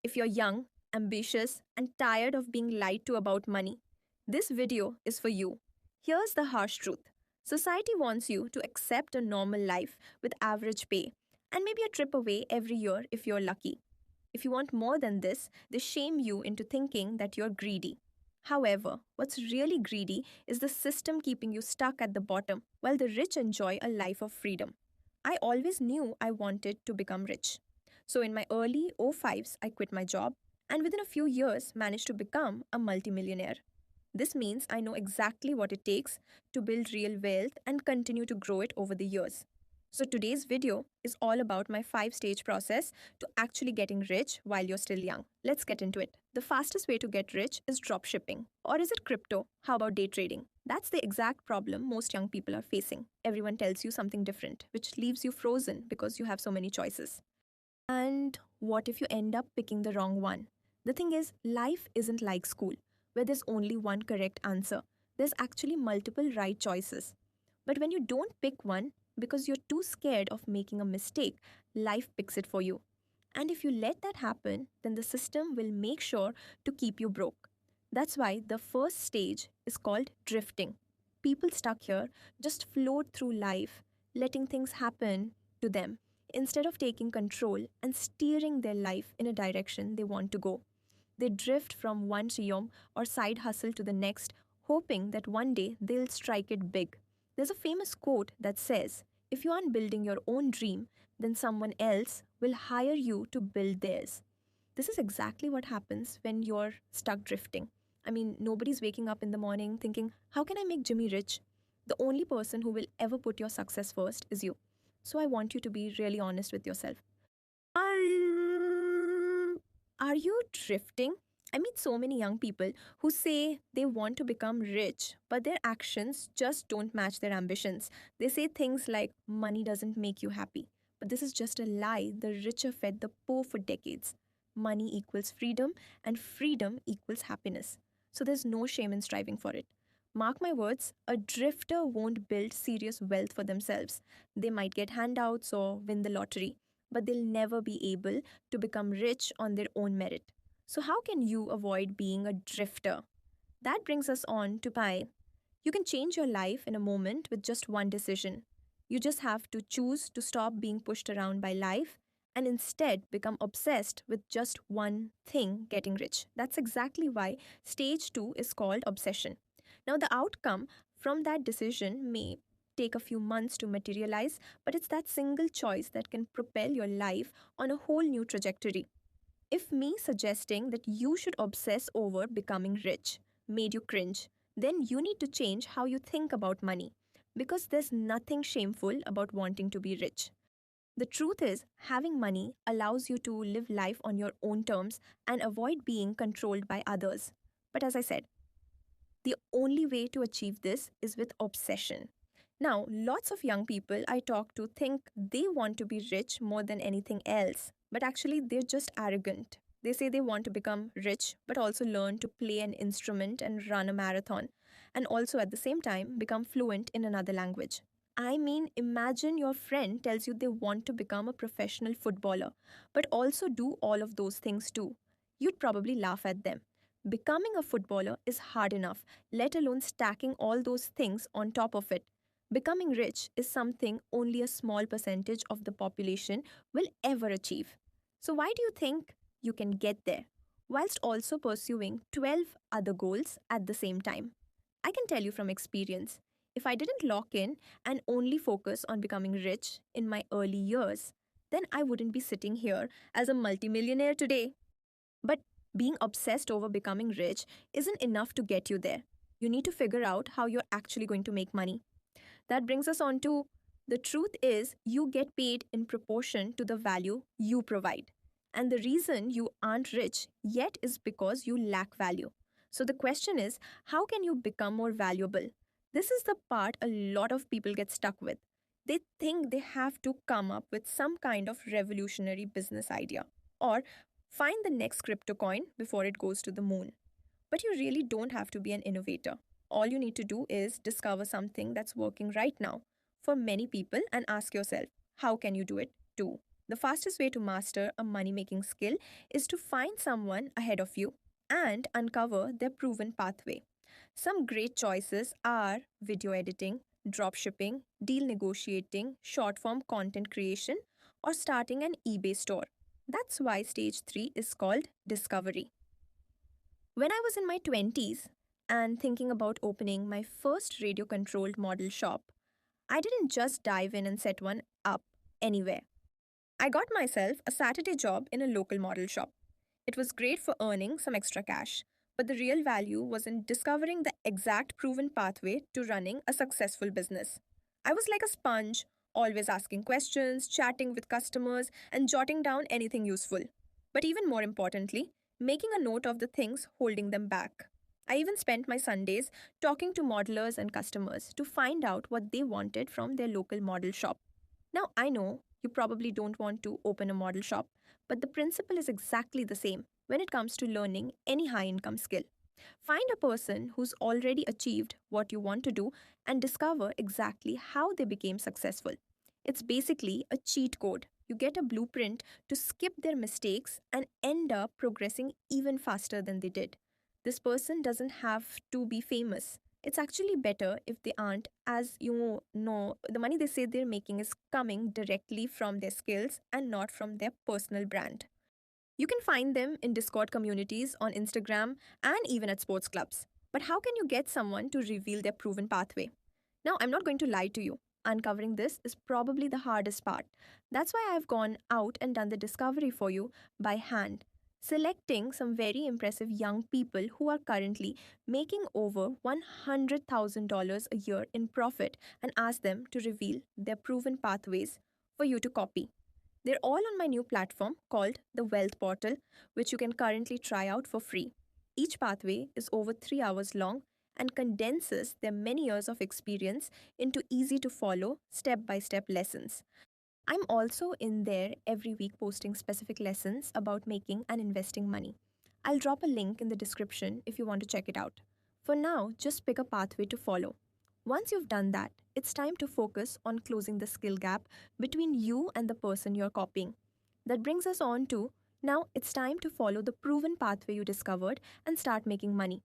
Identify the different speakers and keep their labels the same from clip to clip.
Speaker 1: If you're young, ambitious, and tired of being lied to about money, this video is for you. Here's the harsh truth: society wants you to accept a normal life with average pay and maybe a trip away every year if you're lucky. If you want more than this, they shame you into thinking that you're greedy. However, what's really greedy is the system keeping you stuck at the bottom while the rich enjoy a life of freedom. I always knew I wanted to become rich. So in my early 05s, I quit my job and within a few years managed to become a multimillionaire. This means I know exactly what it takes to build real wealth and continue to grow it over the years. So today's video is all about my 5 stage process to actually getting rich while you're still young. Let's get into it. The fastest way to get rich is drop shipping. Or is it crypto? How about day trading? That's the exact problem most young people are facing. Everyone tells you something different, which leaves you frozen because you have so many choices. And what if you end up picking the wrong one? The thing is, life isn't like school, where there's only one correct answer. There's actually multiple right choices. But when you don't pick one because you're too scared of making a mistake, life picks it for you. And if you let that happen, then the system will make sure to keep you broke. That's why the first stage is called drifting. People stuck here just float through life, letting things happen to them instead of taking control and steering their life in a direction they want to go. They drift from one triumph or side hustle to the next, hoping that one day they'll strike it big. There's a famous quote that says, if you aren't building your own dream, then someone else will hire you to build theirs. This is exactly what happens when you're stuck drifting. I mean, nobody's waking up in the morning thinking, how can I make Jimmy rich? The only person who will ever put your success first is you. So I want you to be really honest with yourself. Are you drifting? I meet so many young people who say they want to become rich, but their actions just don't match their ambitions. They say things like, money doesn't make you happy. But this is just a lie the rich have fed the poor for decades. Money equals freedom, and freedom equals happiness. So there's no shame in striving for it. Mark my words, a drifter won't build serious wealth for themselves. They might get handouts or win the lottery, but they'll never be able to become rich on their own merit. So, how can you avoid being a drifter? That brings us on to pie. You can change your life in a moment with just one decision. You just have to choose to stop being pushed around by life and instead become obsessed with just one thing: getting rich. That's exactly why stage 2 is called obsession. Now, the outcome from that decision may take a few months to materialize, but it's that single choice that can propel your life on a whole new trajectory. If me suggesting that you should obsess over becoming rich made you cringe, then you need to change how you think about money. Because there's nothing shameful about wanting to be rich. The truth is, having money allows you to live life on your own terms and avoid being controlled by others. But as I said, the only way to achieve this is with obsession. Now, lots of young people I talk to think they want to be rich more than anything else, but actually they're just arrogant. They say they want to become rich, but also learn to play an instrument and run a marathon, and also at the same time become fluent in another language. I mean, imagine your friend tells you they want to become a professional footballer, but also do all of those things too. You'd probably laugh at them. Becoming a footballer is hard enough, let alone stacking all those things on top of it. Becoming rich is something only a small percentage of the population will ever achieve. So, why do you think you can get there whilst also pursuing 12 other goals at the same time? I can tell you from experience, if I didn't lock in and only focus on becoming rich in my early years, then I wouldn't be sitting here as a multimillionaire today. But being obsessed over becoming rich isn't enough to get you there. You need to figure out how you're actually going to make money. That brings us on to the truth is you get paid in proportion to the value you provide. And the reason you aren't rich yet is because you lack value. So the question is, how can you become more valuable? This is the part a lot of people get stuck with. They think they have to come up with some kind of revolutionary business idea or find the next crypto coin before it goes to the moon. But you really don't have to be an innovator. All you need to do is discover something that's working right now for many people and ask yourself, how can you do it too? The fastest way to master a money making skill is to find someone ahead of you and uncover their proven pathway. Some great choices are video editing, dropshipping, deal negotiating, short form content creation, or starting an eBay store. That's why stage 3 is called discovery. When I was in my 20s and thinking about opening my first radio controlled model shop, I didn't just dive in and set one up anywhere. I got myself a Saturday job in a local model shop. It was great for earning some extra cash, but the real value was in discovering the exact proven pathway to running a successful business. I was like a sponge, always asking questions, chatting with customers, and jotting down anything useful. But even more importantly, making a note of the things holding them back. I even spent my Sundays talking to modelers and customers to find out what they wanted from their local model shop. Now, I know you probably don't want to open a model shop, but the principle is exactly the same when it comes to learning any high income skill. Find a person who's already achieved what you want to do and discover exactly how they became successful. It's basically a cheat code. You get a blueprint to skip their mistakes and end up progressing even faster than they did. This person doesn't have to be famous. It's actually better if they aren't, as you know, the money they say they're making is coming directly from their skills and not from their personal brand. You can find them in Discord communities, on Instagram, and even at sports clubs. But how can you get someone to reveal their proven pathway? Now, I'm not going to lie to you. Uncovering this is probably the hardest part. That's why I've gone out and done the discovery for you by hand, selecting some very impressive young people who are currently making over $100,000 a year in profit and ask them to reveal their proven pathways for you to copy. They're all on my new platform called the Wealth Portal, which you can currently try out for free. Each pathway is over 3 hours long and condenses their many years of experience into easy to follow, step by step lessons. I'm also in there every week posting specific lessons about making and investing money. I'll drop a link in the description if you want to check it out. For now, just pick a pathway to follow. Once you've done that, it's time to focus on closing the skill gap between you and the person you're copying. That brings us on to now it's time to follow the proven pathway you discovered and start making money.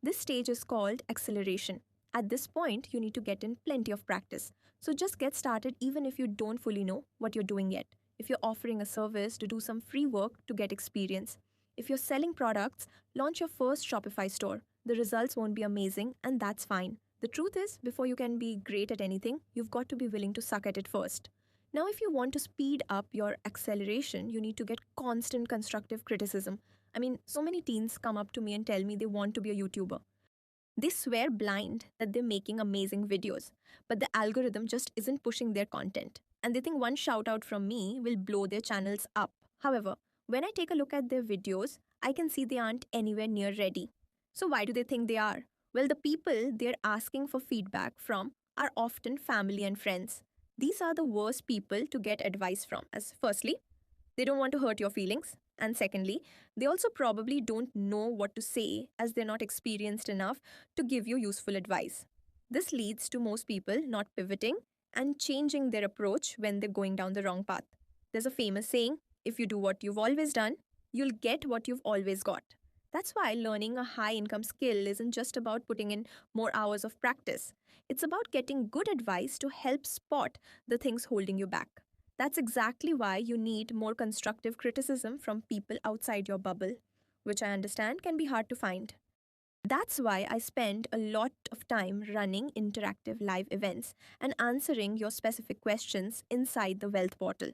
Speaker 1: This stage is called acceleration. At this point, you need to get in plenty of practice. So just get started even if you don't fully know what you're doing yet. If you're offering a service, to do some free work to get experience. If you're selling products, launch your first Shopify store. The results won't be amazing, and that's fine. The truth is, before you can be great at anything, you've got to be willing to suck at it first. Now, if you want to speed up your acceleration, you need to get constant constructive criticism. I mean, so many teens come up to me and tell me they want to be a YouTuber. They swear blind that they're making amazing videos, but the algorithm just isn't pushing their content. And they think one shout out from me will blow their channels up. However, when I take a look at their videos, I can see they aren't anywhere near ready. So, why do they think they are? Well, the people they're asking for feedback from are often family and friends. These are the worst people to get advice from, as firstly, they don't want to hurt your feelings. And secondly, they also probably don't know what to say as they're not experienced enough to give you useful advice. This leads to most people not pivoting and changing their approach when they're going down the wrong path. There's a famous saying, if you do what you've always done, you'll get what you've always got. That's why learning a high income skill isn't just about putting in more hours of practice. It's about getting good advice to help spot the things holding you back. That's exactly why you need more constructive criticism from people outside your bubble, which I understand can be hard to find. That's why I spend a lot of time running interactive live events and answering your specific questions inside the Wealth Portal,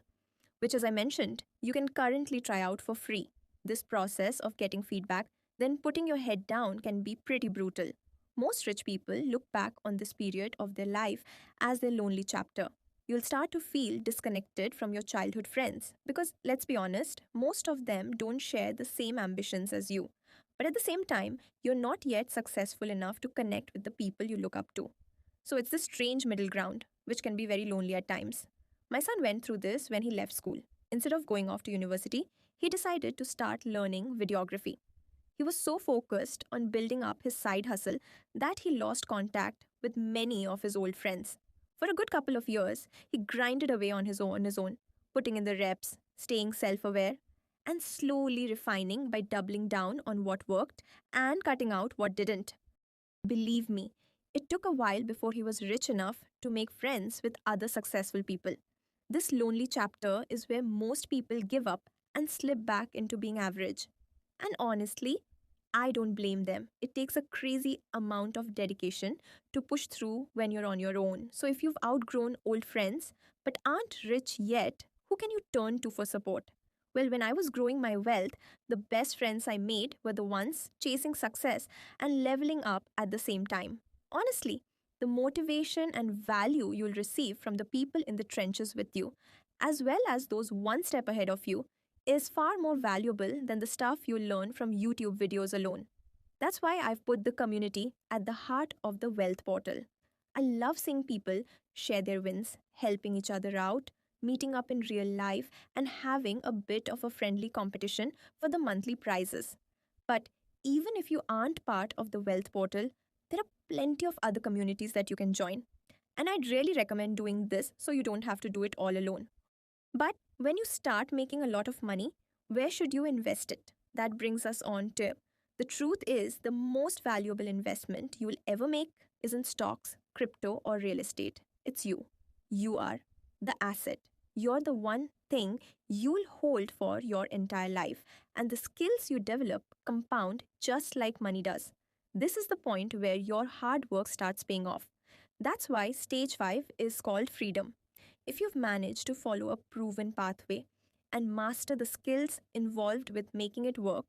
Speaker 1: which, as I mentioned, you can currently try out for free. This process of getting feedback, then putting your head down, can be pretty brutal. Most rich people look back on this period of their life as their lonely chapter. You'll start to feel disconnected from your childhood friends because, let's be honest, most of them don't share the same ambitions as you. But at the same time, you're not yet successful enough to connect with the people you look up to. So it's this strange middle ground, which can be very lonely at times. My son went through this when he left school. Instead of going off to university, he decided to start learning videography. He was so focused on building up his side hustle that he lost contact with many of his old friends. For a good couple of years, he grinded away on his own. putting in the reps, staying self aware, and slowly refining by doubling down on what worked and cutting out what didn't. Believe me, it took a while before he was rich enough to make friends with other successful people. This lonely chapter is where most people give up and slip back into being average. And honestly, I don't blame them. It takes a crazy amount of dedication to push through when you're on your own. So if you've outgrown old friends but aren't rich yet, who can you turn to for support? Well, when I was growing my wealth, the best friends I made were the ones chasing success and leveling up at the same time. Honestly, the motivation and value you'll receive from the people in the trenches with you, as well as those one step ahead of you, is far more valuable than the stuff you learn from YouTube videos alone. That's why I've put the community at the heart of the Wealth Portal. I love seeing people share their wins, helping each other out, meeting up in real life, and having a bit of a friendly competition for the monthly prizes. But even if you aren't part of the Wealth Portal, there are plenty of other communities that you can join. And I'd really recommend doing this so you don't have to do it all alone. But when you start making a lot of money, where should you invest it? That brings us on to the truth is the most valuable investment you will ever make isn't stocks, crypto, or real estate. It's you. You are the asset. You're the one thing you'll hold for your entire life, and the skills you develop compound just like money does. This is the point where your hard work starts paying off. That's why stage 5 is called freedom. If you've managed to follow a proven pathway and master the skills involved with making it work,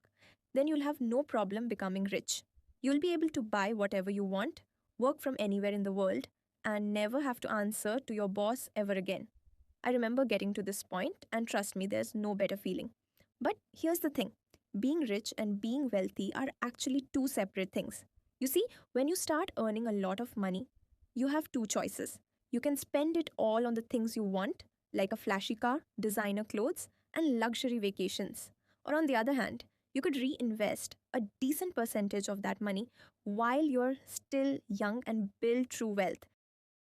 Speaker 1: then you'll have no problem becoming rich. You'll be able to buy whatever you want, work from anywhere in the world, and never have to answer to your boss ever again. I remember getting to this point, and trust me, there's no better feeling. But here's the thing, being rich and being wealthy are actually two separate things. You see, when you start earning a lot of money, you have two choices. You can spend it all on the things you want, like a flashy car, designer clothes, and luxury vacations. Or on the other hand, you could reinvest a decent percentage of that money while you're still young and build true wealth.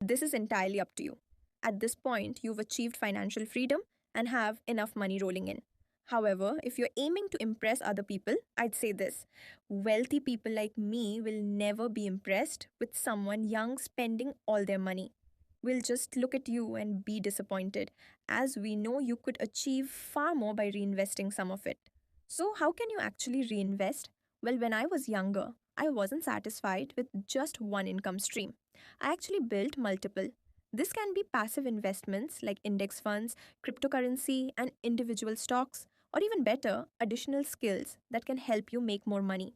Speaker 1: This is entirely up to you. At this point, you've achieved financial freedom and have enough money rolling in. However, if you're aiming to impress other people, I'd say this: wealthy people like me will never be impressed with someone young spending all their money. We'll just look at you and be disappointed, as we know you could achieve far more by reinvesting some of it. So, how can you actually reinvest? Well, when I was younger, I wasn't satisfied with just one income stream. I actually built multiple. This can be passive investments like index funds, cryptocurrency, and individual stocks, or even better, additional skills that can help you make more money.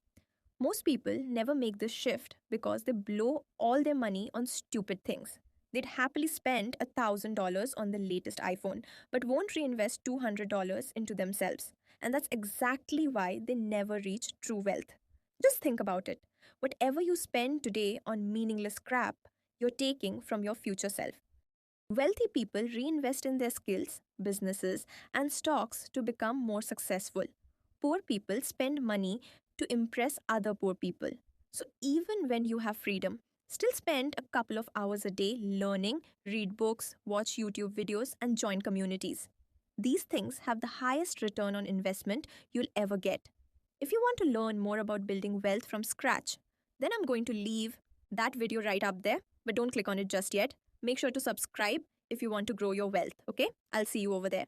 Speaker 1: Most people never make this shift because they blow all their money on stupid things. They'd happily spend $1,000 on the latest iPhone, but won't reinvest $200 into themselves. And that's exactly why they never reach true wealth. Just think about it. Whatever you spend today on meaningless crap, you're taking from your future self. Wealthy people reinvest in their skills, businesses, and stocks to become more successful. Poor people spend money to impress other poor people. So even when you have freedom, still spend a couple of hours a day learning, read books, watch YouTube videos, and join communities. These things have the highest return on investment you'll ever get. If you want to learn more about building wealth from scratch, then I'm going to leave that video right up there, but don't click on it just yet. Make sure to subscribe if you want to grow your wealth, okay? I'll see you over there.